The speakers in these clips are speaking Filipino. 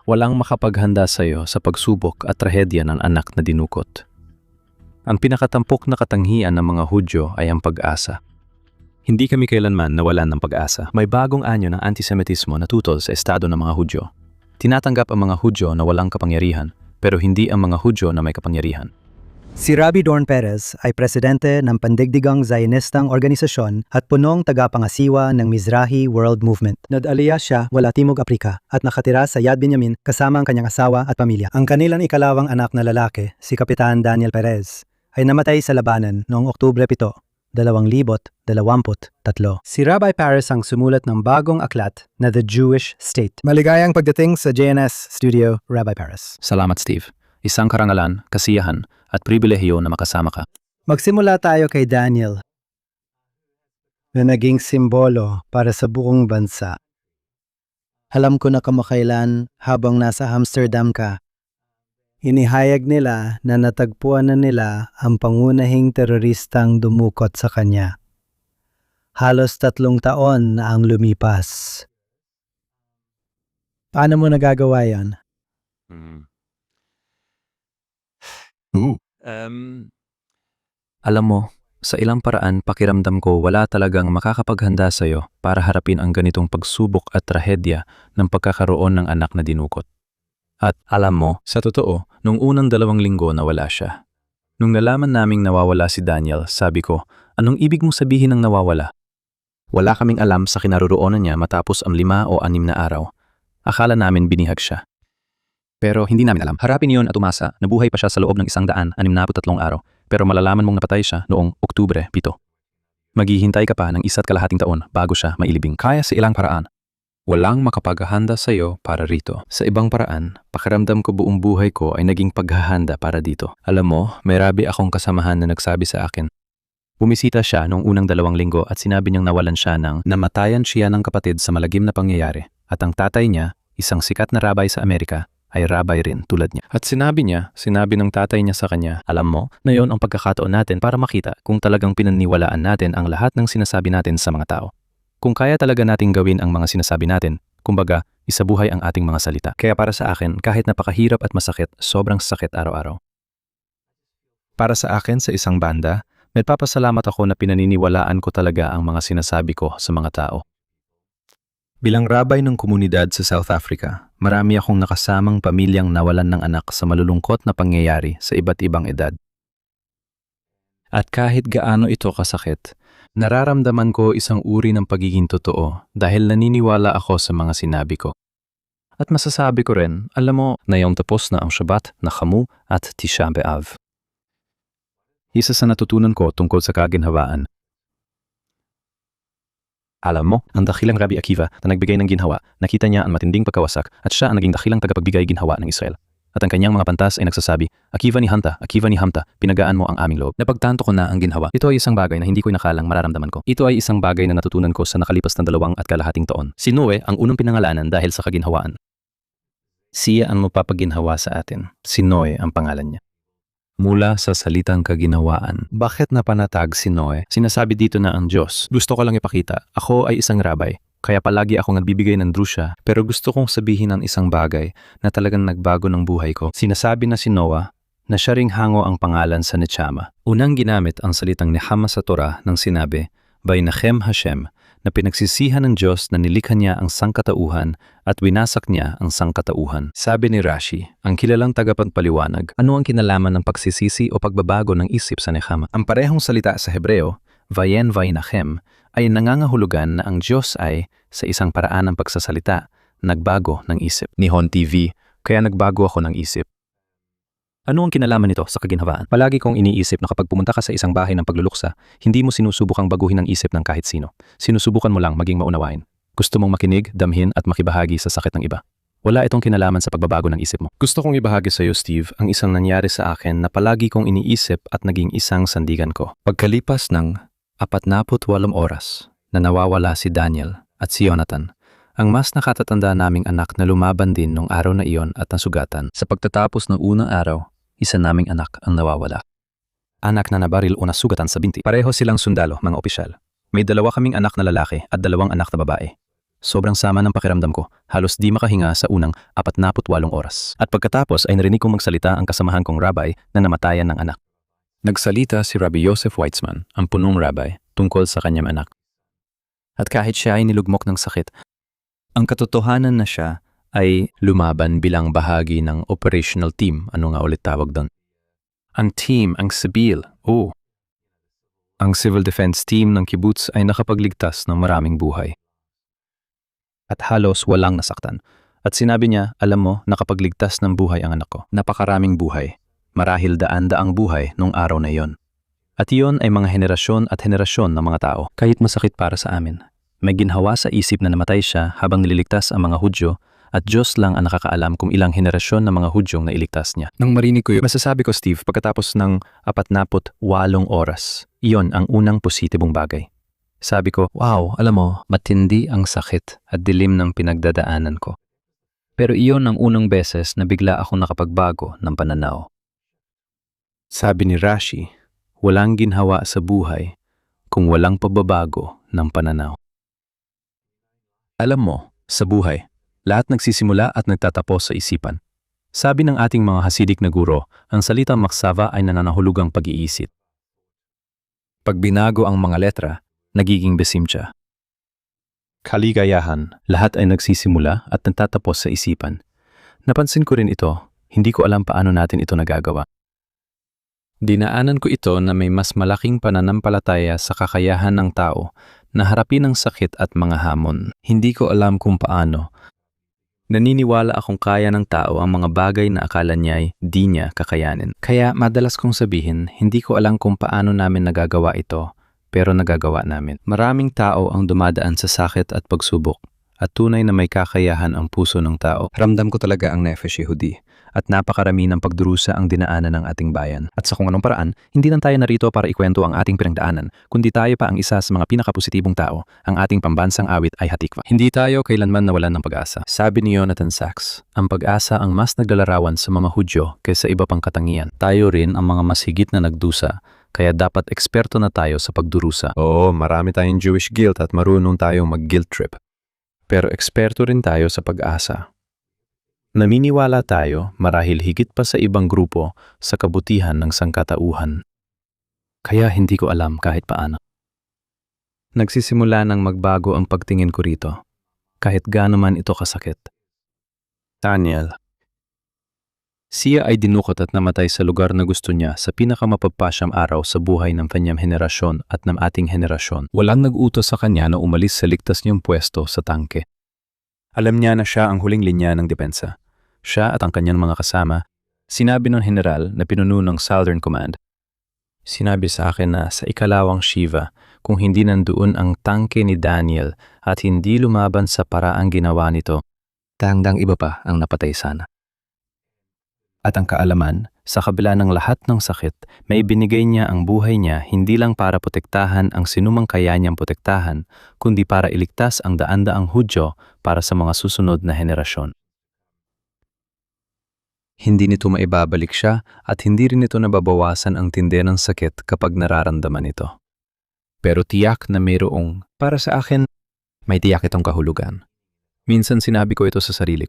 Walang makapaghanda sa iyo sa pagsubok at trahedya ng anak na dinukot. Ang pinakatampok na katanghian ng mga Hudyo ay ang pag-asa. Hindi kami kailanman nawalan ng pag-asa. May bagong anyo ng antisemitismo na tutol sa estado ng mga Hudyo. Tinatanggap ang mga Hudyo na walang kapangyarihan, pero hindi ang mga Hudyo na may kapangyarihan. Si Rabbi Dorn Perez ay presidente ng pandigdigang Zionistang organisasyon at punong tagapangasiwa ng Mizrahi World Movement. Nag-aliyah siya wala Timog Aprika at nakatira sa Yad Binyamin kasama ang kanyang asawa at pamilya. Ang kanilang ikalawang anak na lalaki, si Kapitan Daniel Perez, ay namatay sa labanan noong Oktubre 7, 2023. Si Rabbi Perez ang sumulat ng bagong aklat na The Jewish State. Maligayang pagdating sa JNS Studio, Rabbi Perez. Salamat, Steve. Isang karangalan, kasiyahan, at pribilehiyo na makasama ka. Magsimula tayo kay Daniel, na naging simbolo para sa buong bansa. Alam ko na kamakailan habang nasa Amsterdam ka, inihayag nila na natagpuan na nila ang pangunahing teroristang dumukot sa kanya. Halos 3 taon na ang lumipas. Paano mo nagagawa yan? Alam mo, sa ilang paraan pakiramdam ko wala talagang makakapaghanda sa iyo para harapin ang ganitong pagsubok at trahedya ng pagkakaroon ng anak na dinukot. At alam mo, sa totoo, nung unang 2 linggo nawala siya. Nung nalaman naming nawawala si Daniel, sabi ko, anong ibig mong sabihin ng nawawala? Wala kaming alam sa kinaroroonan niya matapos ang 5 o 6 na araw. Akala namin binihag siya. Pero hindi namin alam. Harapin niyon at umasa, nabuhay pa siya sa loob ng 163 araw. Pero malalaman mong napatay siya noong Oktubre 7. Maghihintay ka pa ng 1.5 taon bago siya mailibing. Kaya sa ilang paraan. Walang makapaghahanda sa iyo para rito. Sa ibang paraan, pakiramdam ko buong buhay ko ay naging paghahanda para dito. Alam mo, may rabi akong kasamahan na nagsabi sa akin. Bumisita siya noong unang 2 linggo at sinabi niyang nawalan siya ng namatayan siya ng kapatid sa malagim na pangyayari. At ang tatay niya, isang sikat na rabay sa Amerika, ay rabay rin tulad niya. At sinabi ng tatay niya sa kanya, alam mo, na yon ang pagkakataon natin para makita kung talagang pinaniwalaan natin ang lahat ng sinasabi natin sa mga tao. Kung kaya talaga nating gawin ang mga sinasabi natin, kumbaga, isabuhay ang ating mga salita. Kaya para sa akin, kahit napakahirap at masakit, sobrang sakit araw-araw. Para sa akin sa isang banda, nagpapasalamat ako na pinaniniwalaan ko talaga ang mga sinasabi ko sa mga tao. Bilang rabay ng komunidad sa South Africa, marami akong nakasamang pamilyang nawalan ng anak sa malulungkot na pangyayari sa iba't ibang edad. At kahit gaano ito kasakit, nararamdaman ko isang uri ng pagiging totoo dahil naniniwala ako sa mga sinabi ko. At masasabi ko rin, alam mo, ngayong tapos na ang Shabbat na Chamu at Tisha B'Av. Isa sa natutunan ko tungkol sa kaginhawaan. Alam mo, ang dakilang Rabbi Akiva na nagbigay ng ginhawa, nakita niya ang matinding pagkawasak at siya ang naging dakilang tagapagbigay ginhawa ng Israel. At ang kanyang mga pantas ay nagsasabi, Akiva ni Hamta, pinagaan mo ang aming loob. Napagtanto ko na ang ginhawa. Ito ay isang bagay na hindi ko inakalang mararamdaman ko. Ito ay isang bagay na natutunan ko sa nakalipas na 2.5 taon. Si Noe ang unang pinangalanan dahil sa kaginhawaan. Siya ang mapapaginhawa sa atin. Si Noe ang pangalan niya. Mula sa salitang kaginhawaan. Bakit napanatag si Noe? Sinasabi dito na ang Diyos. Gusto ko lang ipakita, ako ay isang rabay. Kaya palagi akong nagbibigay ng drusya, pero gusto kong sabihin ng isang bagay na talagang nagbago ng buhay ko. Sinasabi na si Noah na siya ring hango ang pangalan sa Nechama. Unang ginamit ang salitang Nechama sa Torah nang sinabi, Vaynachem Hashem, na pinagsisihan ng Diyos na nilikha niya ang sangkatauhan at winasak niya ang sangkatauhan. Sabi ni Rashi, ang kilalang tagapagpaliwanag, ano ang kinalaman ng pagsisisi o pagbabago ng isip sa Nechama? Ang parehong salita sa Hebreo, Vaynachem, ay nangangahulugan na ang Diyos ay, sa isang paraan ng pagsasalita, nagbago ng isip. Nihon TV, kaya nagbago ako ng isip. Ano ang kinalaman nito sa kaginhawaan? Palagi kong iniisip na kapag pumunta ka sa isang bahay ng pagluluksa, hindi mo sinusubukang baguhin ang isip ng kahit sino. Sinusubukan mo lang maging maunawain. Gusto mong makinig, damhin at makibahagi sa sakit ng iba. Wala itong kinalaman sa pagbabago ng isip mo. Gusto kong ibahagi sa iyo, Steve, ang isang nangyari sa akin na palagi kong iniisip at naging isang sandigan ko. Pagkalipas ng 48 oras na nawawala si Daniel at si Jonathan, ang mas nakatatanda naming anak na lumaban din nung araw na iyon at nasugatan. Sa pagtatapos ng unang araw, isa naming anak ang nawawala. Anak na nabaril o nasugatan sa binti. Pareho silang sundalo, mga opisyal. May 2 kaming anak na lalaki at 2 anak na babae. Sobrang sama ng pakiramdam ko, halos di makahinga sa unang 48 oras. At pagkatapos ay narinig kong magsalita ang kasamahan kong rabbi na namatayan ng anak. Nagsalita si Rabbi Yosef Weitzman, ang punong rabbi, tungkol sa kanyang anak. At kahit siya ay nilugmok ng sakit, ang katotohanan na siya ay lumaban bilang bahagi ng operational team. Ano nga ulit tawag doon? Ang team, ang sibil, Ang civil defense team ng kibbutz ay nakapagligtas ng maraming buhay. At halos walang nasaktan. At sinabi niya, alam mo, nakapagligtas ng buhay ang anak ko. Napakaraming buhay. Marahil daan-daang buhay nung araw na iyon. At iyon ay mga henerasyon at henerasyon ng mga tao. Kahit masakit para sa amin. May ginhawa sa isip na namatay siya habang nililigtas ang mga Hudyo at Diyos lang ang nakakaalam kung ilang henerasyon ng mga Hudyong nailigtas niya. Nang marinig ko yun, masasabi ko, Steve, pagkatapos ng 48 oras, iyon ang unang positibong bagay. Sabi ko, wow, alam mo, matindi ang sakit at dilim ng pinagdadaanan ko. Pero iyon ang unang beses na bigla akong nakapagbago ng pananaw. Sabi ni Rashi, walang ginhawa sa buhay kung walang pagbabago ng pananaw. Alam mo, sa buhay, lahat nagsisimula at nagtatapos sa isipan. Sabi ng ating mga Hasidic na guro, ang salitang maksava ay nananahulugang pag-iisip. Pag binago ang mga letra, nagiging besimtya. Kaligayahan, lahat ay nagsisimula at nagtatapos sa isipan. Napansin ko rin ito, hindi ko alam paano natin ito nagagawa. Dinaanan ko ito na may mas malaking pananampalataya sa kakayahan ng tao na harapin ang sakit at mga hamon. Hindi ko alam kung paano. Naniniwala akong kaya ng tao ang mga bagay na akala niya ay di niya kakayanin. Kaya madalas kong sabihin, hindi ko alam kung paano namin nagagawa ito, pero nagagawa namin. Maraming tao ang dumadaan sa sakit at pagsubok, at tunay na may kakayahan ang puso ng tao. Ramdam ko talaga ang Nefesh Yehudi, at napakarami ng pagdurusa ang dinaanan ng ating bayan. At sa kung anong paraan, hindi lang tayo narito para ikwento ang ating pinagdaanan, kundi tayo pa ang isa sa mga pinakapositibong tao. Ang ating pambansang awit ay Hatikva. Hindi tayo kailanman nawalan ng pag-asa. Sabi ni Jonathan Sachs, ang pag-asa ang mas naglalarawan sa mga Hudyo kaysa iba pang katangian. Tayo rin ang mga mas higit na nagdusa, kaya dapat eksperto na tayo sa pagdurusa. Oo, marami tayong Jewish guilt at marunong tayong mag-guilt trip. Pero eksperto rin tayo sa pag-asa. Naminiwala tayo, marahil higit pa sa ibang grupo, sa kabutihan ng sangkatauhan. Kaya hindi ko alam kahit paano. Nagsisimula nang magbago ang pagtingin ko rito, kahit gaano man ito kasakit. Daniel. Siya ay dinukot at namatay sa lugar na gusto niya sa pinakamapagpasyang araw sa buhay ng kanyang henerasyon at ng ating henerasyon. Walang nag-utos sa kanya na umalis sa ligtas niyang pwesto sa tangke. Alam niya na siya ang huling linya ng depensa. Siya at ang kanyang mga kasama, sinabi ng general na pinuno ng Southern Command. Sinabi sa akin na sa ikalawang Shiva, kung hindi nandoon ang tangke ni Daniel at hindi lumaban sa paraang ginawa nito, tangdang iba pa ang napatay sana. At ang kaalaman, sa kabila ng lahat ng sakit, may binigay niya ang buhay niya hindi lang para protektahan ang sinumang kaya niyang protektahan, kundi para iligtas ang daan-daang Hudyo para sa mga susunod na henerasyon. Hindi nito maibabalik siya at hindi rin ito nababawasan ang tindi ng sakit kapag nararamdaman ito. Pero tiyak na mayroong, para sa akin, may tiyak itong kahulugan. Minsan sinabi ko ito sa sarili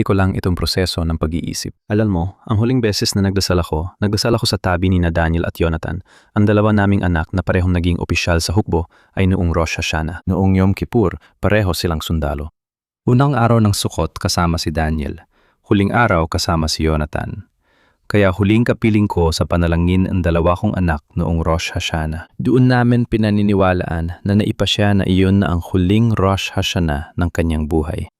ko lang itong proseso ng pag-iisip. Alam mo, ang huling beses na nagdasal ako sa tabi ni Daniel at Jonathan. Ang dalawa naming anak na parehong naging opisyal sa hukbo ay noong Rosh Hashanah. Noong Yom Kippur, pareho silang sundalo. Unang araw ng Sukkot kasama si Daniel. Huling araw kasama si Jonathan. Kaya huling kapiling ko sa panalangin ang dalawa kong anak noong Rosh Hashanah. Doon namin pinaniniwalaan na naipasya na iyon na ang huling Rosh Hashanah ng kanyang buhay.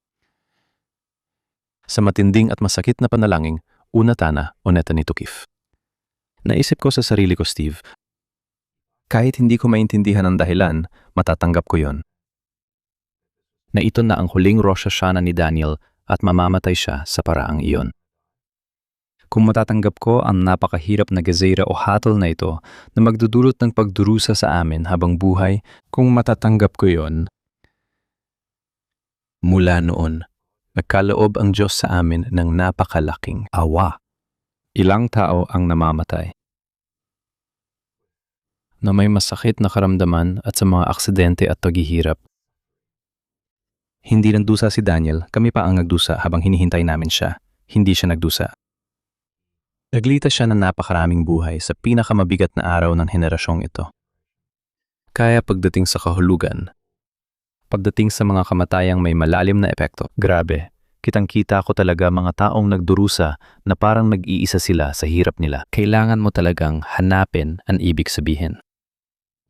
Sa matinding at masakit na panalangin, unatana o neta ni Tukif. Naisip ko sa sarili ko, Steve, kahit hindi ko maintindihan ang dahilan, matatanggap ko yon. Na ito na ang huling Rosh Hashanah ni Daniel at mamamatay siya sa paraang iyon. Kung matatanggap ko ang napakahirap na gezira o hatol na ito na magdudulot ng pagdurusa sa amin habang buhay, kung matatanggap ko yon, mula noon, nagkaloob ang Diyos sa amin ng napakalaking awa. Ilang tao ang namamatay na may masakit na karamdaman at sa mga aksidente at paghihirap. Hindi nagdusa si Daniel, kami pa ang nagdusa habang hinihintay namin siya. Hindi siya nagdusa. Naglitas siya ng napakaraming buhay sa pinakamabigat na araw ng henerasyong ito. Kaya pagdating sa kahulugan, pagdating sa mga kamatayang may malalim na epekto, grabe, kitang-kita ko talaga mga taong nagdurusa na parang nag-iisa sila sa hirap nila. Kailangan mo talagang hanapin ang ibig sabihin.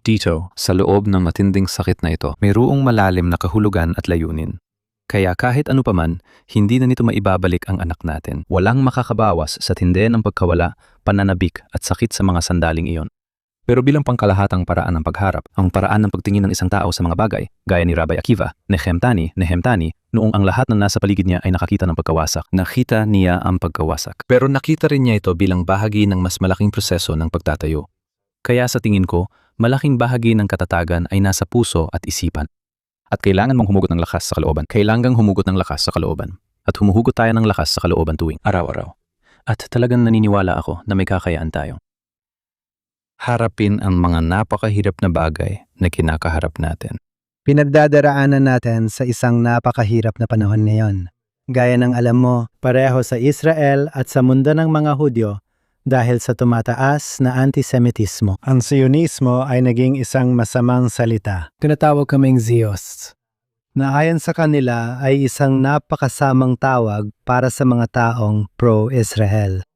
Dito, sa loob ng matinding sakit na ito, mayroong malalim na kahulugan at layunin. Kaya kahit ano paman, hindi na nito maibabalik ang anak natin. Walang makakabawas sa tindi ng pagkawala, pananabik at sakit sa mga sandaling iyon. Pero bilang pangkalahatang paraan ng pagharap, ang paraan ng pagtingin ng isang tao sa mga bagay, gaya ni Rabbi Akiva, Nehemtani, noong ang lahat ng nasa paligid niya ay nakakita ng pagkawasak. Nakita niya ang pagkawasak. Pero nakita rin niya ito bilang bahagi ng mas malaking proseso ng pagtatayo. Kaya sa tingin ko, malaking bahagi ng katatagan ay nasa puso at isipan. At kailangan mong humugot ng lakas sa kalooban. Kailangang humugot ng lakas sa kalooban. At humuhugot tayo ng lakas sa kalooban tuwing araw-araw. At talagang naniniwala ako na may kakayaan tayo. Harapin ang mga napakahirap na bagay na kinakaharap natin. Pinagdadaraanan natin sa isang napakahirap na panahon ngayon. Gaya ng alam mo, pareho sa Israel at sa mundo ng mga Hudyo dahil sa tumataas na antisemitismo. Ang Sionismo ay naging isang masamang salita. Tinatawag kaming Zios, na ayon sa kanila ay isang napakasamang tawag para sa mga taong pro-Israel.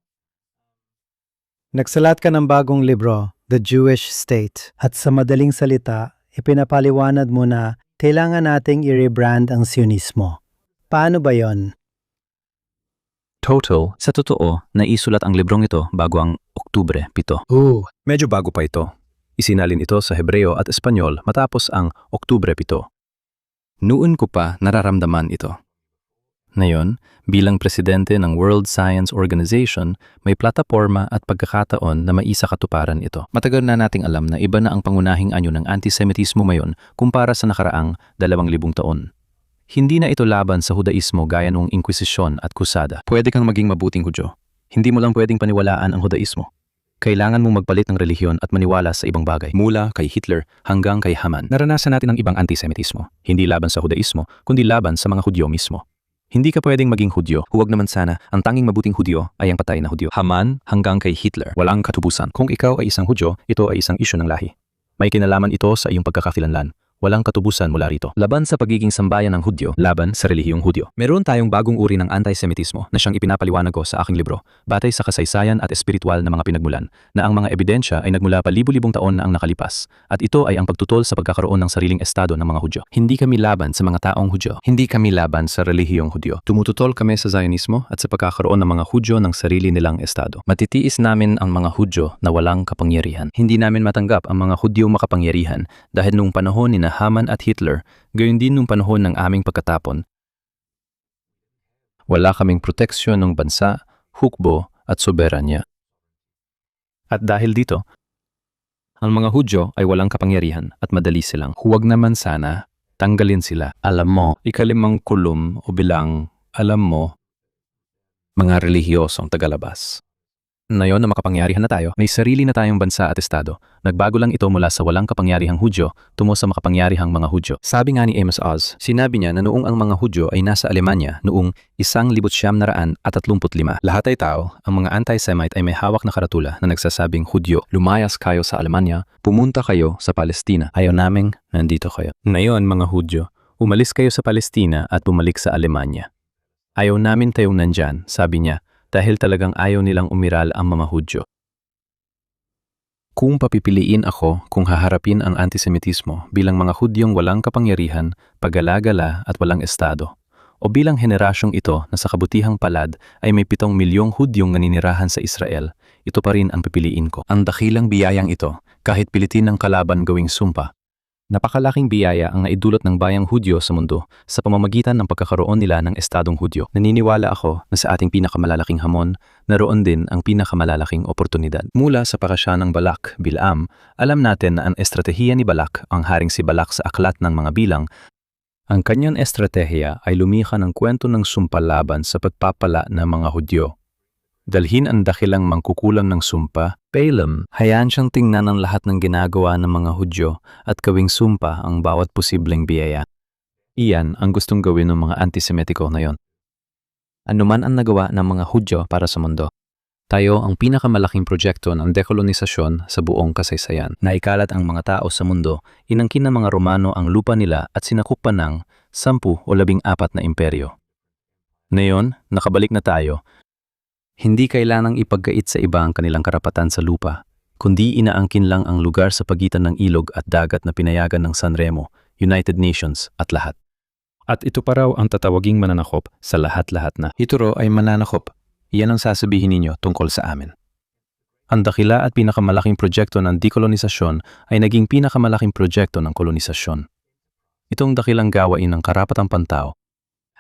Nagsalat ka ng bagong libro, The Jewish State, at sa madaling salita, ipinapaliwanag mo na kailangan nating i-rebrand ang Sionismo. Paano ba yon? Total, sa totoo, naisulat ang librong ito bago ang Oktubre 7. Medyo bago pa ito. Isinalin ito sa Hebreo at Espanyol matapos ang Oktubre 7. Noon ko pa nararamdaman ito. Ngayon, bilang presidente ng World Science Organization, may plataporma at pagkakataon na maisakatuparan ito. Matagal na nating alam na iba na ang pangunahing anyo ng antisemitismo ngayon kumpara sa nakaraang 2,000 taon. Hindi na ito laban sa Hudaismo gaya noong Inkwisisyon at Kusada. Pwede kang maging mabuting Hudyo. Hindi mo lang pwedeng paniwalaan ang Hudaismo. Kailangan mong magpalit ng relihiyon at maniwala sa ibang bagay. Mula kay Hitler hanggang kay Haman. Naranasan natin ang ibang antisemitismo. Hindi laban sa Hudaismo, kundi laban sa mga Hudyo mismo. Hindi ka pwedeng maging Hudyo. Huwag naman sana. Ang tanging mabuting Hudyo ay ang patay na Hudyo. Haman hanggang kay Hitler. Walang katubusan. Kung ikaw ay isang Hudyo, ito ay isang isyu ng lahi. May kinalaman ito sa iyong pagkakakilanlan. Walang katubusan mula rito. Laban sa pagiging sambayan ng Hudyo, laban sa relihiyong Hudyo. Meron tayong bagong uri ng antisemitismo na siyang ipinapaliwanag ko sa aking libro, batay sa kasaysayan at espiritual na mga pinagmulan, na ang mga ebidensya ay nagmula pa libu-libong taon na ang nakalipas, at ito ay ang pagtutol sa pagkakaroon ng sariling estado ng mga Hudyo. Hindi kami laban sa mga taong Hudyo. Hindi kami laban sa relihiyong Hudyo. Tumututol kami sa Zionismo at sa pagkakaroon ng mga Hudyo ng sarili nilang estado. Matitiis namin ang mga Hudyo na walang kapangyarihan. Hindi namin matanggap ang mga Hudyo makapangyarihan dahil nung panahon ni Haman at Hitler, gayon din nung panahon ng aming pagkatapon. Wala kaming proteksyon ng bansa, hukbo at soberanya. At dahil dito, ang mga Hudyo ay walang kapangyarihan at madali silang. Huwag naman sana, tanggalin sila. Alam mo, ikalimang kulum o bilang, alam mo, mga relihiyosong tagalabas. Ngayon na makapangyarihan na tayo, may sarili na tayong bansa at estado. Nagbago lang ito mula sa walang kapangyarihang Hudyo tungo sa makapangyarihang mga Hudyo. Sabi nga ni Amos Oz, sinabi niya na noong ang mga Hudyo ay nasa Alemanya noong 1935. Lahat ay tao, ang mga anti-Semite ay may hawak na karatula na nagsasabing Hudyo, lumayas kayo sa Alemanya, pumunta kayo sa Palestina. Ayaw naming nandito kayo. Ngayon mga Hudyo, umalis kayo sa Palestina at bumalik sa Alemanya. Ayaw namin tayong nandyan, sabi niya, dahil talagang ayaw nilang umiral ang mga Hudyo. Kung papipiliin ako kung haharapin ang antisemitismo bilang mga Hudyong walang kapangyarihan, pag-alagala at walang estado, o bilang henerasyong ito na sa kabutihang palad ay may 7 milyong Hudyong naninirahan sa Israel, ito pa rin ang pipiliin ko. Ang dakilang biyayang ito, kahit pilitin ng kalaban gawing sumpa, napakalaking biyaya ang naidulot ng bayang Hudyo sa mundo sa pamamagitan ng pagkakaroon nila ng estadong Hudyo. Naniniwala ako na sa ating pinakamalalaking hamon, naroon din ang pinakamalalaking oportunidad. Mula sa pakasya ng Balak, Bilam, alam natin na ang estratehiya ni Balak, ang haring si Balak sa aklat ng mga bilang, ang kanyang estratehiya ay lumikha ng kwento ng sumpalaban sa pagpapala ng mga Hudyo. Dalhin ang dakilang mangkukulam ng sumpa, Balaam, hayaan siyang tingnan ang lahat ng ginagawa ng mga Hudyo at gawing sumpa ang bawat posibleng biyaya. Iyan ang gustong gawin ng mga antisemitiko na yon. Ano man ang nagawa ng mga Hudyo para sa mundo, tayo ang pinakamalaking proyekto ng dekolonisasyon sa buong kasaysayan. Naikalat ang mga tao sa mundo, inangkin ng mga Romano ang lupa nila at sinakupan ng 10 o 14 na imperyo. Ngayon, nakabalik na tayo. Hindi kailangang ipagkait sa iba ang kanilang karapatan sa lupa, kundi inaangkin lang ang lugar sa pagitan ng ilog at dagat na pinayagan ng Sanremo, United Nations at lahat. At ito pa raw ang tatawaging mananakop sa lahat-lahat na. Ito raw ay mananakop. Iyan ang sasabihin ninyo tungkol sa amin. Ang dakila at pinakamalaking proyekto ng dekolonisasyon ay naging pinakamalaking proyekto ng kolonisasyon. Itong dakilang gawain ng karapatang pantao.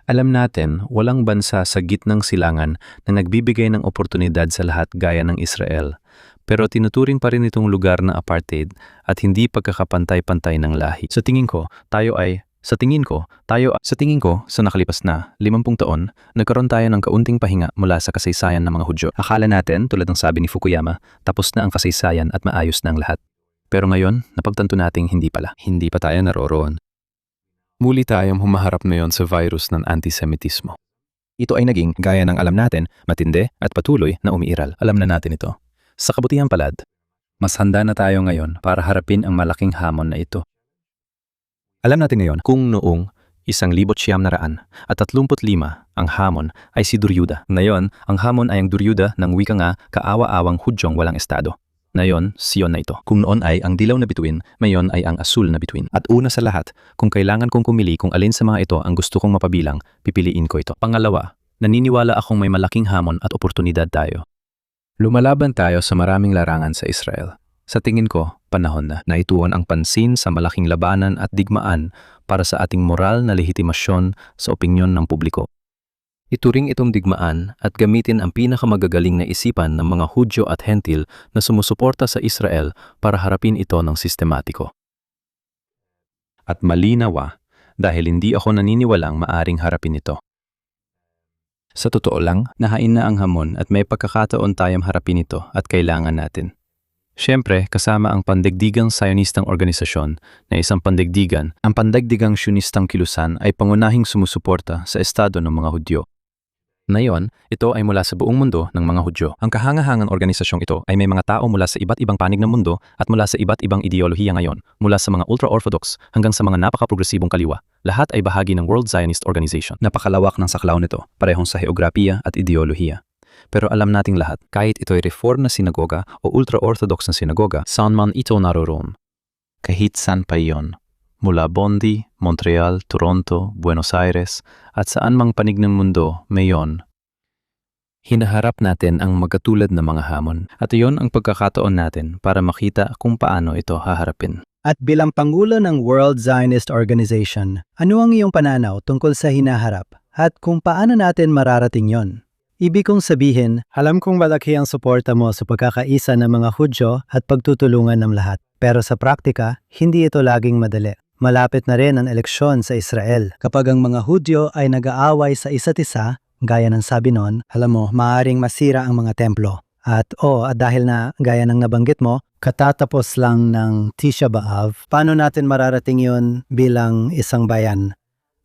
Alam natin, walang bansa sa gitnang silangan na nagbibigay ng oportunidad sa lahat gaya ng Israel, pero tinuturing pa rin itong lugar na apartheid at hindi pagkakapantay-pantay ng lahi. Sa tingin ko, sa nakalipas na 50 taon, nagkaroon tayo ng kaunting pahinga mula sa kasaysayan ng mga Hudyo. Akala natin, tulad ng sabi ni Fukuyama, tapos na ang kasaysayan at maayos na ang lahat. Pero ngayon, napagtanto nating hindi pala. Hindi pa tayo naroroon. Muli tayong humaharap ngayon sa virus ng antisemitismo. Ito ay naging, gaya ng alam natin, matindi at patuloy na umiiral. Alam na natin ito. Sa kabutihan palad, mas handa na tayo ngayon para harapin ang malaking hamon na ito. Alam natin ngayon kung noong 1935 ang hamon ay si Duryuda. Ngayon, ang hamon ay ang Duryuda ng wika nga kaawa-awang Hudyong walang estado. Ngayon, siyon na ito. Kung noon ay ang dilaw na bituin, ngayon ay ang asul na bituin. At una sa lahat, kung kailangan kong kumili kung alin sa mga ito ang gusto kong mapabilang, pipiliin ko ito. Pangalawa, naniniwala akong may malaking hamon at oportunidad tayo. Lumalaban tayo sa maraming larangan sa Israel. Sa tingin ko, panahon na naituon ang pansin sa malaking labanan at digmaan para sa ating moral na lehitimasyon sa opinyon ng publiko. Ituring itong digmaan at gamitin ang pinakamagagaling na isipan ng mga Hudyo at Hentil na sumusuporta sa Israel para harapin ito ng sistematiko. At malinawa dahil hindi ako naniniwalang maaring harapin ito. Sa totoo lang, nahain na ang hamon at may pagkakataon tayong harapin ito at kailangan natin. Siyempre, kasama ang Pandaigdigang Sionistang Organisasyon na isang pandaigdigan, ang Pandaigdigang Sionistang Kilusan ay pangunahing sumusuporta sa estado ng mga Hudyo. Ngayon, ito ay mula sa buong mundo ng mga Hudyo. Ang kahangahangang organisasyong ito ay may mga tao mula sa iba't ibang panig ng mundo at mula sa iba't ibang ideolohiya ngayon, mula sa mga ultra-orthodox hanggang sa mga napaka-progresibong kaliwa. Lahat ay bahagi ng World Zionist Organization. Napakalawak ng saklaw nito, parehong sa heograpiya at ideolohiya. Pero alam nating lahat, kahit ito'y reform na sinagoga o ultra-orthodox na sinagoga, saan man ito naroon. Kahit saan pa iyon. Mula Bondi, Montreal, Toronto, Buenos Aires, at saan mang panig ng mundo, mayon. Hinaharap natin ang magkatulad na mga hamon, at iyon ang pagkakataon natin para makita kung paano ito haharapin. At bilang Pangulo ng World Zionist Organization, ano ang iyong pananaw tungkol sa hinaharap at kung paano natin mararating yon? Ibig kong sabihin, alam kong malaki ang suporta mo sa pagkakaisa ng mga Hudyo at pagtutulungan ng lahat. Pero sa praktika, hindi ito laging madali. Malapit na rin ang eleksyon sa Israel. Kapag ang mga Hudyo ay nag-aaway sa isa't isa, gaya ng sabi nun, alam mo, maaaring masira ang mga templo. At dahil na, gaya ng nabanggit mo, katatapos lang ng Tisha B'Av, paano natin mararating yun bilang isang bayan?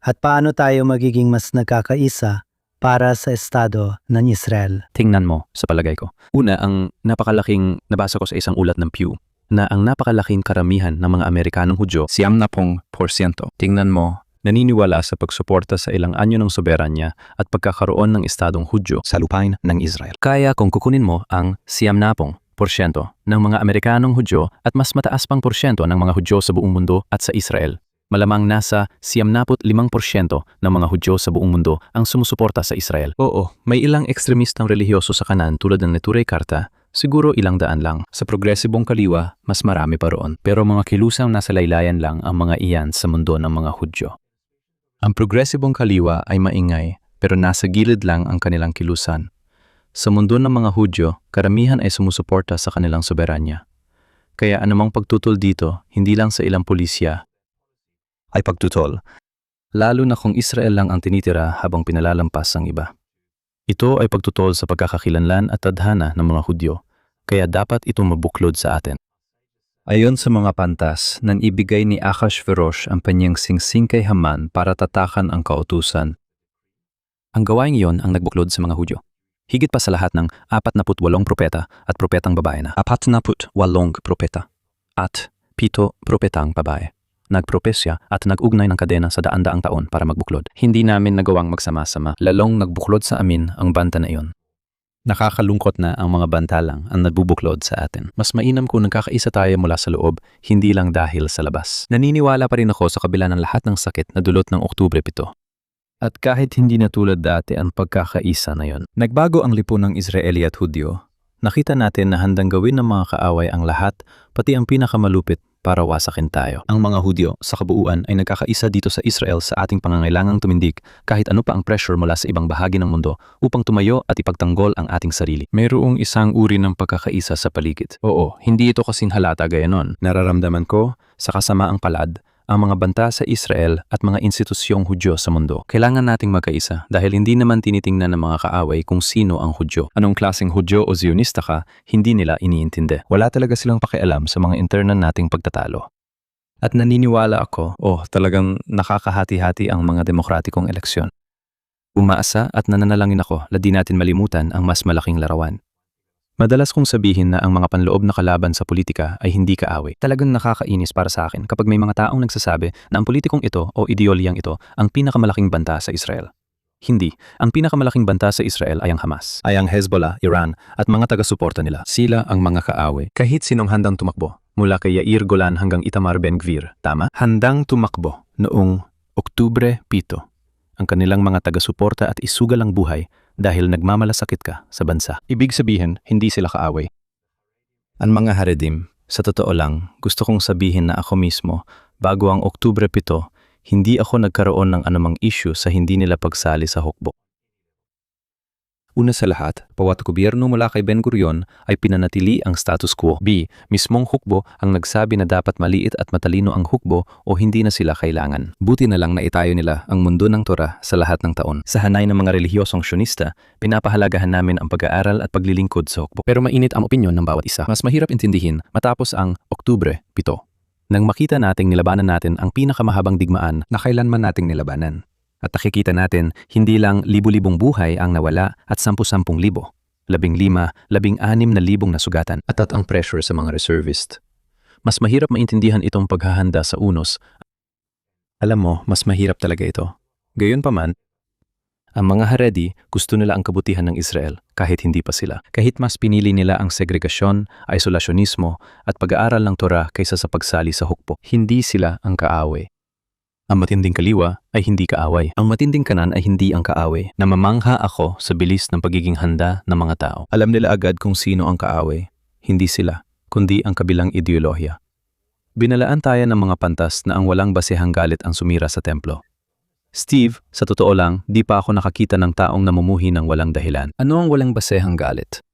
At paano tayo magiging mas nagkakaisa para sa estado ng Israel? Tingnan mo, sa palagay ko. Una, ang napakalaking nabasa ko sa isang ulat ng Pew, na ang napakalaking karamihan ng mga Amerikanong Hudyo, 90%. Tingnan mo, naniniwala sa pagsuporta sa ilang anyo ng soberanya at pagkakaroon ng estadong Hudyo sa lupain ng Israel. Kaya kung kukunin mo ang 90% ng mga Amerikanong Hudyo at mas mataas pang porsyento ng mga Hudyo sa buong mundo at sa Israel, malamang nasa 95% ng mga Hudyo sa buong mundo ang sumusuporta sa Israel. Oo, may ilang ekstremistang relihiyoso sa kanan tulad ng Neturei Karta, siguro ilang daan lang. Sa progresibong kaliwa, mas marami pa roon. Pero mga kilusang nasa laylayan lang ang mga iyan sa mundo ng mga Hudyo. Ang progresibong kaliwa ay maingay, pero nasa gilid lang ang kanilang kilusan. Sa mundo ng mga Hudyo, karamihan ay sumusuporta sa kanilang soberanya. Kaya anumang pagtutol dito, hindi lang sa ilang pulisya, ay pagtutol. Lalo na kung Israel lang ang tinitira habang pinalalampas ang iba. Ito ay pagtutol sa pagkakakilanlan at tadhana ng mga Hudyo, kaya dapat itong mabuklod sa atin. Ayon sa mga pantas, nang ibigay ni Ahasuerus ang kanyang singsing kay Haman para tatakan ang kautusan. Ang gawaing iyon ang nagbuklod sa mga Hudyo. Higit pa sa lahat ng 48 propeta at propetang babae na 48 propeta at 7 propetang babae. Nagpropesya at nag-ugnay ng kadena sa daan-daang taon para magbuklod. Hindi namin nagawang magsama-sama, lalong nagbuklod sa amin ang banta na iyon. Nakakalungkot na ang mga banta lang ang nagbubuklod sa atin. Mas mainam kung nagkakaisa tayo mula sa loob, hindi lang dahil sa labas. Naniniwala pa rin ako sa kabila ng lahat ng sakit na dulot ng Oktubre 7. At kahit hindi na tulad dati ang pagkakaisa na yon, nagbago ang lipunang Israeli at Hudyo. Nakita natin na handang gawin ng mga kaaway ang lahat, pati ang pinakamalupit para wasakin tayo. Ang mga Hudyo sa kabuuan ay nagkakaisa dito sa Israel sa ating pangangailangang tumindig kahit ano pa ang pressure mula sa ibang bahagi ng mundo upang tumayo at ipagtanggol ang ating sarili. Mayroong isang uri ng pagkakaisa sa paligid. Oo, hindi ito kasing halata gaya nun. Nararamdaman ko sa kasamaang palad ang mga banta sa Israel at mga institusyong Hudyo sa mundo. Kailangan nating magkaisa dahil hindi naman tinitingnan ng mga kaaway kung sino ang Hudyo. Anong klaseng Hudyo o Zionista ka, hindi nila iniintindi. Wala talaga silang pakialam sa mga internan nating pagtatalo. At naniniwala ako, talagang nakakahati-hati ang mga demokratikong eleksyon. Umaasa at nananalangin ako na di natin malimutan ang mas malaking larawan. Madalas kong sabihin na ang mga panloob na kalaban sa politika ay hindi kaaway. Talagang nakakainis para sa akin kapag may mga taong nagsasabi na ang politikong ito o ideolyang ito ang pinakamalaking banta sa Israel. Hindi. Ang pinakamalaking banta sa Israel ay ang Hamas, ay ang Hezbollah, Iran at mga taga-suporta nila. Sila ang mga kaaway. Kahit sinong handang tumakbo, mula kay Yair Golan hanggang Itamar Ben-Gvir, tama? Handang tumakbo noong Oktubre 7. Ang kanilang mga taga-suporta at isugal ang buhay dahil nagmamalasakit ka sa bansa. Ibig sabihin, hindi sila kaaway. Ang mga Haredim, sa totoo lang, gusto kong sabihin na ako mismo, bago ang Oktubre 7, hindi ako nagkaroon ng anumang issue sa hindi nila pagsali sa hukbo. Una sa lahat, bawat gobyerno mula kay Ben-Gurion ay pinanatili ang status quo. B. Mismong hukbo ang nagsabi na dapat maliit at matalino ang hukbo o hindi na sila kailangan. Buti na lang na itayo nila ang mundo ng Torah sa lahat ng taon. Sa hanay ng mga relihiyosong Sionista, pinapahalagahan namin ang pag-aaral at paglilingkod sa hukbo. Pero mainit ang opinyon ng bawat isa. Mas mahirap intindihin matapos ang Oktubre 7. Nang makita nating nilabanan natin ang pinakamahabang digmaan na kailanman nating nilabanan. At nakikita natin, hindi lang libu-libong buhay ang nawala at 10,000 libo, 15,000-16,000 na sugatan at ang pressure sa mga reservist. Mas mahirap maintindihan itong paghahanda sa unos. Alam mo, mas mahirap talaga ito. Gayunpaman, ang mga Haredi gusto nila ang kabutihan ng Israel kahit hindi pa sila. Kahit mas pinili nila ang segregasyon, isolasyonismo at pag-aaral ng Torah kaysa sa pagsali sa hukbo. Hindi sila ang kaaway. Ang matinding kaliwa ay hindi kaaway. Ang matinding kanan ay hindi ang kaaway. Namamangha ako sa bilis ng pagiging handa ng mga tao. Alam nila agad kung sino ang kaaway. Hindi sila, kundi ang kabilang ideolohiya. Binalaan tayo ng mga pantas na ang walang basehang galit ang sumira sa templo. Steve, sa totoo lang, di pa ako nakakita ng taong namumuhi ng walang dahilan. Ano ang walang basehang galit?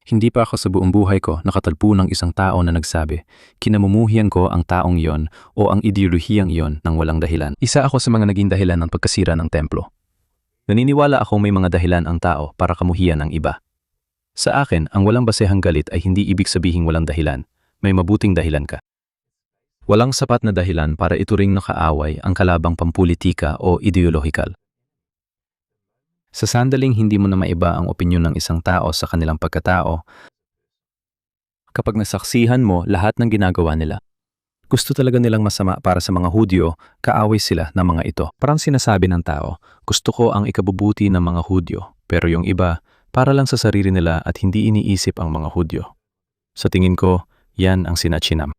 Hindi pa ako sa buong buhay ko nakatagpo ng isang tao na nagsabi, kinamumuhian ko ang taong iyon o ang ideolohiyang iyon ng walang dahilan. Isa ako sa mga naging dahilan ng pagkasira ng templo. Naniniwala ako may mga dahilan ang tao para kamuhian ang iba. Sa akin, ang walang basehang galit ay hindi ibig sabihing walang dahilan. May mabuting dahilan ka. Walang sapat na dahilan para ituring na kaaway ang kalabang pampulitika o ideolohikal. Sa sandaling hindi mo na maiba ang opinyon ng isang tao sa kanilang pagkatao, kapag nasaksihan mo lahat ng ginagawa nila, gusto talaga nilang masama para sa mga Hudyo, kaaway sila ng mga ito. Parang sinasabi ng tao, gusto ko ang ikabubuti ng mga Hudyo, pero yung iba, para lang sa sarili nila at hindi iniisip ang mga Hudyo. Sa tingin ko, yan ang sinatsinam.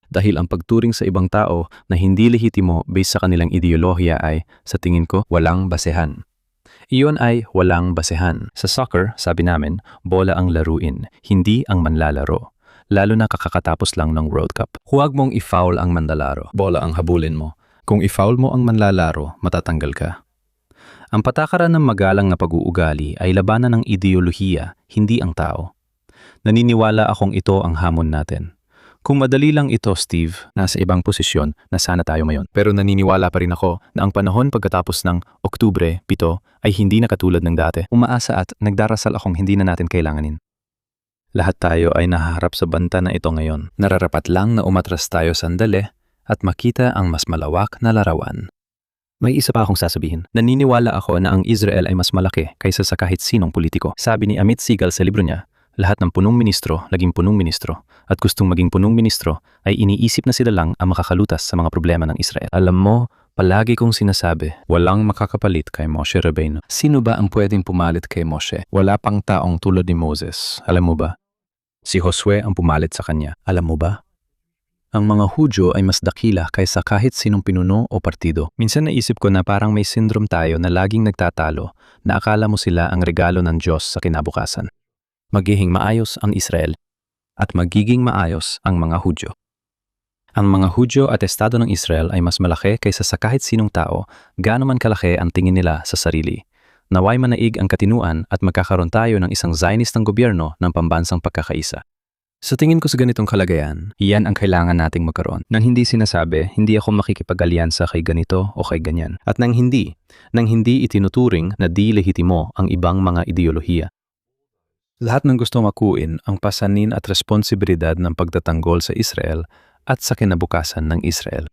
Dahil ang pagturing sa ibang tao na hindi lehitimo based sa kanilang ideolohiya ay, sa tingin ko, walang basehan. Iyon ay walang basehan. Sa soccer, sabi namin, bola ang laruin, hindi ang manlalaro. Lalo na kakatapos lang ng World Cup. Huwag mong i-foul ang manlalaro. Bola ang habulin mo. Kung i-foul mo ang manlalaro, matatanggal ka. Ang patakaran ng magalang na pag-uugali ay labanan ng ideolohiya, hindi ang tao. Naniniwala akong ito ang hamon natin. Kung madali lang ito, Steve, nasa ibang posisyon na sana tayo ngayon. Pero naniniwala pa rin ako na ang panahon pagkatapos ng Oktubre 7 ay hindi na katulad ng dati. Umaasa at nagdarasal akong hindi na natin kailanganin. Lahat tayo ay nahaharap sa banta na ito ngayon. Nararapat lang na umatras tayo sandali at makita ang mas malawak na larawan. May isa pa akong sasabihin. Naniniwala ako na ang Israel ay mas malaki kaysa sa kahit sinong politiko. Sabi ni Amit Segal sa libro niya, lahat ng punong ministro naging punong ministro at gustong maging punong ministro ay iniisip na sila lang ang makakalutas sa mga problema ng Israel. Alam mo, palagi kong sinasabi, walang makakapalit kay Moshe Rabbeinu. Sino ba ang pwedeng pumalit kay Moshe? Wala pang taong tulad ni Moses. Alam mo ba? Si Josue ang pumalit sa kanya. Alam mo ba? Ang mga Hudyo ay mas dakila kaysa kahit sinong pinuno o partido. Minsan naisip ko na parang may syndrome tayo na laging nagtatalo na akala mo sila ang regalo ng Diyos sa kinabukasan. Magiging maayos ang Israel at magiging maayos ang mga Hudyo. Ang mga Hudyo at estado ng Israel ay mas malaki kaysa sa kahit sinong tao, gaano man kalaki ang tingin nila sa sarili. Naway manaig ang katinuan at magkakaroon tayo ng isang Zionistang gobyerno ng pambansang pagkakaisa. Sa tingin ko sa ganitong kalagayan, iyan ang kailangan nating magkaroon. Nang hindi sinasabi, hindi ako makikipag-alyansa kay ganito o kay ganyan. At nang hindi itinuturing na di lehitimo ang ibang mga ideolohiya. Lahat ng gusto makuin ang pasanin at responsibilidad ng pagtatanggol sa Israel at sa kinabukasan ng Israel.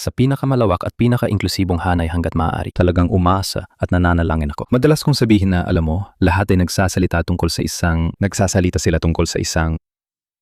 Sa pinakamalawak at pinaka-inklusibong hanay hanggat maaari, talagang umasa at nananalangin ako. Madalas kong sabihin na, alam mo, lahat ay nagsasalita sila tungkol sa isang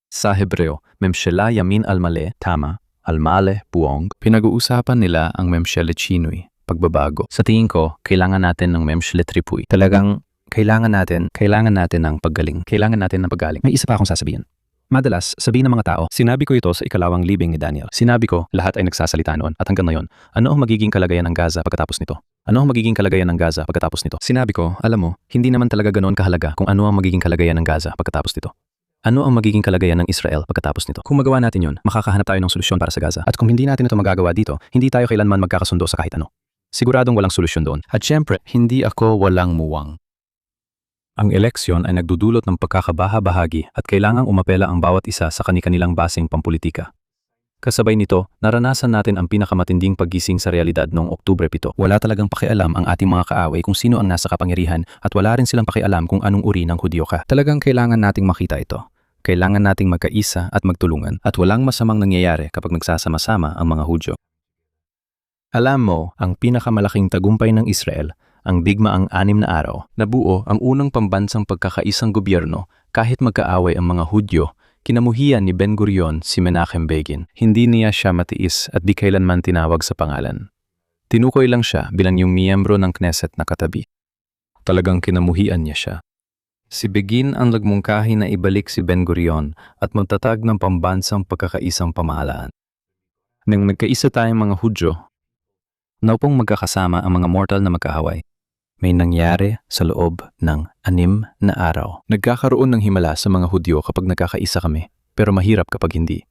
sa Hebreo, Memshela Yamin Almale, tama, Almale, Puong, pinag-uusapan nila ang Memshele Chinui, pagbabago. Sa tingin ko, kailangan natin ng Memshele Tripui. Talagang kailangan natin ng paggaling. Kailangan natin ng paggaling. May isa pa akong sasabihin. Madalas, sabihin ng mga tao, sinabi ko ito sa ikalawang libing ni Daniel. Sinabi ko, lahat ay nagsasalita noon at hanggang ngayon, ano ang magiging kalagayan ng Gaza pagkatapos nito? Ano ang magiging kalagayan ng Gaza pagkatapos nito? Sinabi ko, alam mo, hindi naman talaga ganoon kahalaga kung ano ang magiging kalagayan ng Gaza pagkatapos nito. Ano ang magiging kalagayan ng Israel pagkatapos nito? Kung magawa natin yun, makakahanap tayo ng solusyon para sa Gaza. At kung hindi natin ito magagawa dito, hindi tayo kailanman magkakasundo sa kahit ano. Siguradong walang solusyon doon. At syempre, hindi ako walang muwang. Ang eleksyon ay nagdudulot ng pagkakabaha-bahagi at kailangang umapela ang bawat isa sa kani-kanilang basing pampolitika. Kasabay nito, naranasan natin ang pinakamatinding paggising sa realidad noong Oktubre 7. Wala talagang pakialam ang ating mga kaaway kung sino ang nasa kapangyarihan at wala rin silang pakialam kung anong uri ng Hudyo ka. Talagang kailangan nating makita ito. Kailangan nating magkaisa at magtulungan at walang masamang nangyayari kapag nagsasama-sama ang mga Hudyo. Alam mo, ang pinakamalaking tagumpay ng Israel, ang digmaang 6 na araw, nabuo ang unang pambansang pagkakaisang gobyerno kahit magkaaway ang mga Hudyo. Kinamuhian ni Ben Gurion si Menachem Begin. Hindi niya siya matiis at di kailanman tinawag sa pangalan. Tinukoy lang siya bilang yung miyembro ng Knesset na katabi. Talagang kinamuhian niya siya. Si Begin ang nagmungkahi na ibalik si Ben Gurion at magtatag ng pambansang pagkakaisang pamahalaan. Nang nagkaisa tayong mga Hudyo, naupong magkakasama ang mga mortal na magkaaway. May nangyari sa loob ng 6 na araw. Nagkakaroon ng himala sa mga Hudyo kapag nagkakaisa kami, pero mahirap kapag hindi.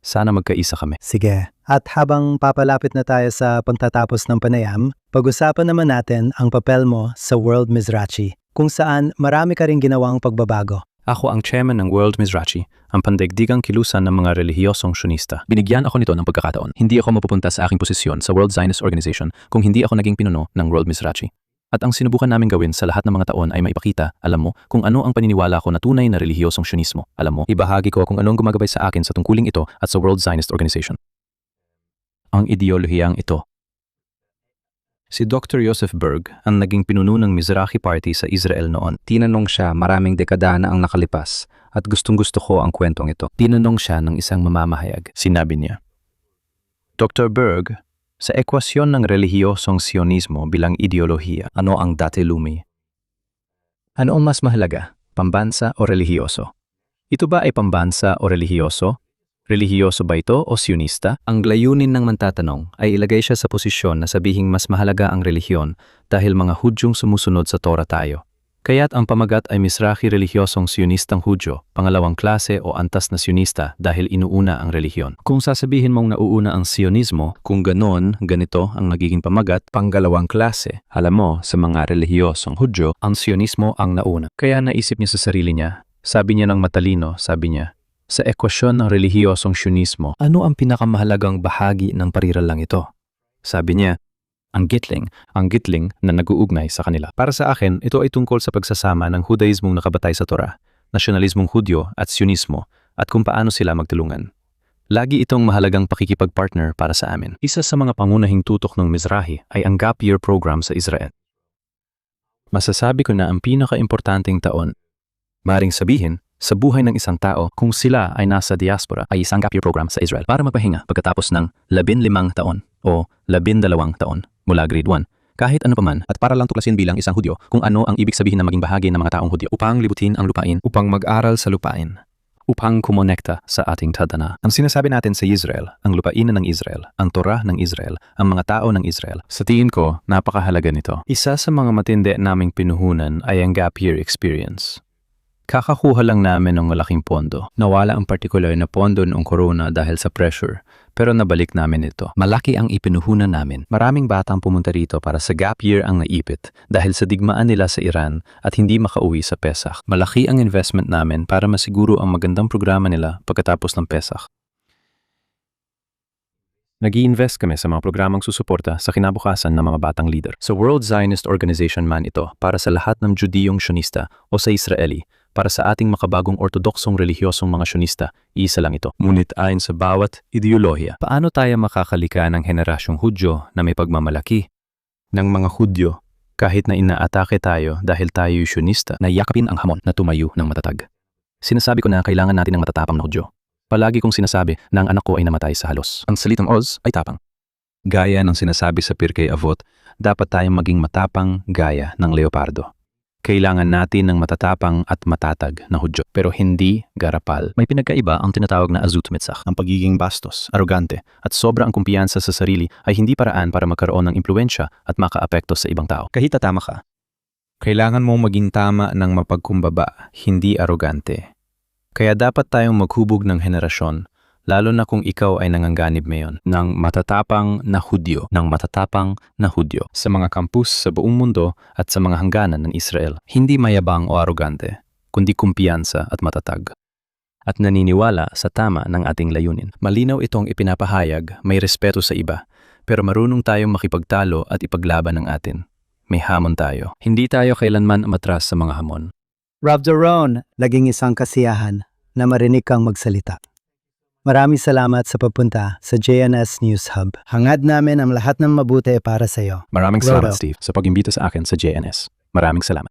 Sana magkaisa kami. Sige, at habang papalapit na tayo sa pagtatapos ng panayam, pag-usapan naman natin ang papel mo sa World Mizrachi, kung saan marami ka ring ginawang pagbabago. Ako ang chairman ng World Mizrachi, ang pandaigdigang kilusan ng mga relihiyosong syonista. Binigyan ako nito ng pagkakataon. Hindi ako mapupunta sa aking posisyon sa World Zionist Organization kung hindi ako naging pinuno ng World Mizrachi. At ang sinubukan namin gawin sa lahat ng mga taon ay maipakita, alam mo, kung ano ang paniniwala ko na tunay na relihiyosong syonismo. Alam mo, ibahagi ko kung anong gumagabay sa akin sa tungkuling ito at sa World Zionist Organization. Ang ideolohiyang ito. Si Dr. Joseph Berg ang naging pinuno ng Mizrahi Party sa Israel noon. Tinanong siya maraming dekada na ang nakalipas at gustong-gusto ko ang kwentong ito. Tinanong siya ng isang mamamahayag. Sinabi niya, Dr. Berg, sa ekwasyon ng relihiyosong sionismo bilang ideolohiya, ano ang datilumi? Ano ang mas mahalaga, pambansa o relihiyoso? Ito ba ay pambansa o relihiyoso? Relihiyoso ba ito o sionista? Ang layunin ng mantatanong ay ilagay siya sa posisyon na sabihing mas mahalaga ang relihiyon dahil mga Hudyong sumusunod sa Torah tayo. Kaya't ang pamagat ay Mizrahi relihiyosong sionistang Hudyo, pangalawang klase o antas na sionista dahil inuuna ang relihiyon. Kung sasabihin mong nauuna ang sionismo, kung ganon, ganito ang nagiging pamagat, panggalawang klase. Alam mo, sa mga relihiyosong Hudyo, ang sionismo ang nauna. Kaya naisip niya sa sarili niya, sabi niya ng matalino, sabi niya, sa ekwasyon ng relihiyosong sionismo, ano ang pinakamahalagang bahagi ng pariralang ito? Sabi niya, ang gitling na nag-uugnay sa kanila. Para sa akin, ito ay tungkol sa pagsasama ng Judaismong nakabatay sa Torah nasyonalismong Hudyo at Sionismo at kung paano sila magtulungan. Lagi itong mahalagang pakikipagpartner para sa amin. Isa sa mga pangunahing tutok ng Mizrahi ay ang Gap Year program sa Israel. Masasabi ko na ang pinaka-importanting taon, maring sabihin, sa buhay ng isang tao kung sila ay nasa diaspora ay isang Gap Year program sa Israel para magpahinga pagkatapos ng 15 taon o 12 taon mula grade 1. Kahit ano paman, at para lang tuklasin bilang isang Hudyo kung ano ang ibig sabihin na maging bahagi ng mga taong Hudyo upang libutin ang lupain, upang mag-aral sa lupain, upang kumonekta sa ating tadhana. Ang sinasabi natin sa Israel, ang lupain ng Israel, ang Torah ng Israel, ang mga tao ng Israel. Sa tingin ko, napakahalaga nito. Isa sa mga matindi naming pinuhunan ay ang Gap Year Experience. Kakakuha lang namin ng malaking pondo. Nawala ang partikular na pondo noong corona dahil sa pressure, pero nabalik namin ito. Malaki ang ipinuhunan namin. Maraming batang pumunta rito para sa Gap Year ang naipit dahil sa digmaan nila sa Iran at hindi makauwi sa Pesach. Malaki ang investment namin para masiguro ang magandang programa nila pagkatapos ng Pesach. Nag-i-invest kami sa mga programang susuporta sa kinabukasan ng mga batang leader. Sa World Zionist Organization man ito para sa lahat ng Judiyong Sionista o sa Israeli, para sa ating makabagong ortodoksong relihiyosong mga Sionista, isa lang ito. Ngunit ayon sa bawat ideolohiya, paano tayo makakalika ng henerasyong Hudyo na may pagmamalaki ng mga Hudyo kahit na inaatake tayo dahil tayo Sionista na yakapin ang hamon na tumayo ng matatag? Sinasabi ko na kailangan natin ng matatapang na Hudyo. Palagi kong sinasabi na ang anak ko ay namatay sa halos. Ang salitang Oz ay tapang. Gaya ng sinasabi sa Pirkei Avot, dapat tayong maging matapang gaya ng leopardo. Kailangan natin ng matatapang at matatag na Hudyo, pero hindi garapal. May pinagkaiba ang tinatawag na azut mitzach. Ang pagiging bastos, arogante, at sobra ang kumpiyansa sa sarili ay hindi paraan para magkaroon ng impluensya at makaapekto sa ibang tao. Kahit tama ka, kailangan mong maging tama ng mapagkumbaba, hindi arogante. Kaya dapat tayong maghubog ng henerasyon, lalo na kung ikaw ay nanganganib ngayon, ng matatapang na Hudyo, sa mga kampus sa buong mundo at sa mga hangganan ng Israel. Hindi mayabang o arogante, kundi kumpiyansa at matatag. At naniniwala sa tama ng ating layunin. Malinaw itong ipinapahayag, may respeto sa iba, pero marunong tayong makipagtalo at ipaglaban ng atin. May hamon tayo. Hindi tayo kailanman matras sa mga hamon. Rav Doron, laging isang kasiyahan na marinig kang magsalita. Maraming salamat sa pagpunta sa JNS News Hub. Hangad namin ang lahat ng mabuti para sa iyo. Maraming Rodo. salamat, Steve, sa pag-imbita sa akin sa JNS. Maraming salamat.